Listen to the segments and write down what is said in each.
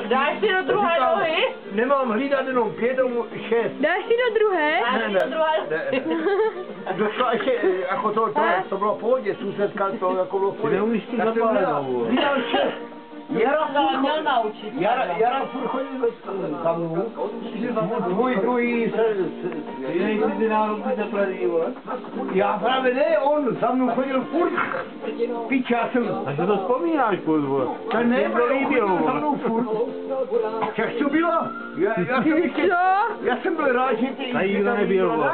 Dáš si do druhé nohy? Nemám hlídat jenom 5, 6. Dáš si do druhé? Dáš si do druhé nohy? Došlo ještě, jako to bylo v pohodě, sousedka to jako bylo v pohodě. Ty neumíš tu zapálenou. Hlídal 6. Měl naučit. Jara furt chodil za mnou. Můj druhý se... Jinej si ty národní zaplaný, vole. Já právě ne, on za mnou chodil furt. Pič, já jsem... A že to vzpomínáš furt, vole. To ne, to líbilo, za vole. mnou furt. Jak to bylo? Já jsem byl rád, že ty... Tady nikdo nebyl, vole.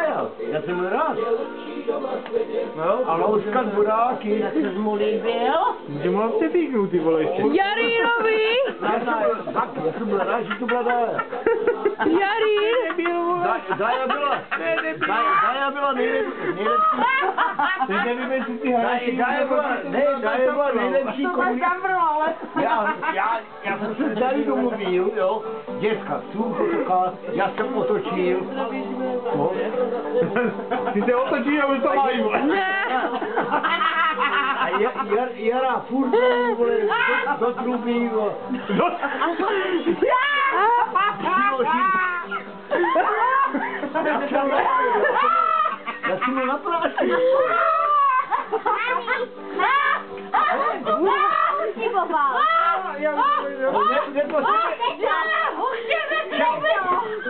Já jsem byl rád. No, a louskat vodáky. Jak se mu líbil? Může mu přepíknout, ty vole, ještě. Jarýrovi! Já jsem byl rád, že to byla Daja. Jarýr! Daja byla nejlepší. Teď nevím, jestli ty hráči... Daja byla nejlepší komunikace. Já jsem se tady domluvil, jo. Děcka, já jsem otočil. No. Ty se otočí a už to mají, vole. Ne! A Jara furt do truby, vole. Já jsem byl na práci.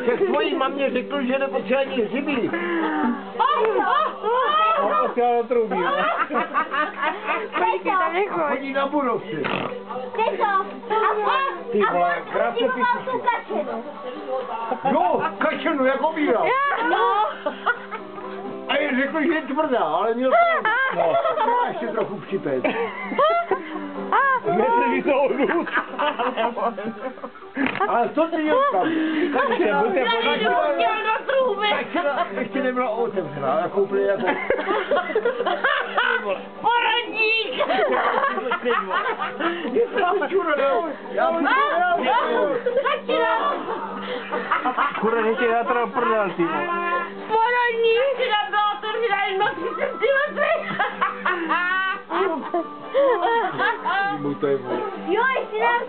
Však tvojí mamě řekl, že nepotřeba ani hřiby. A posílal do truby, vole. Chodí na budovce. Ty vole, krásně písničky. Jo, kačenu, jako býval. A jen řekl, že je tvrdá, ale měl pravdu. No, ještě trochu připět. Myslíš, že to odhud? Ale to ty měl pravdu. Kačena, do truby. kačena ještě nebyla otevřená, jako úplně jako... Poradník! Kurva, nechtěj já teda prdel, ty vole. Poradník! Ty nám bylo otevřená jen 3 centimetry. To je, vole. Jo, jestli nám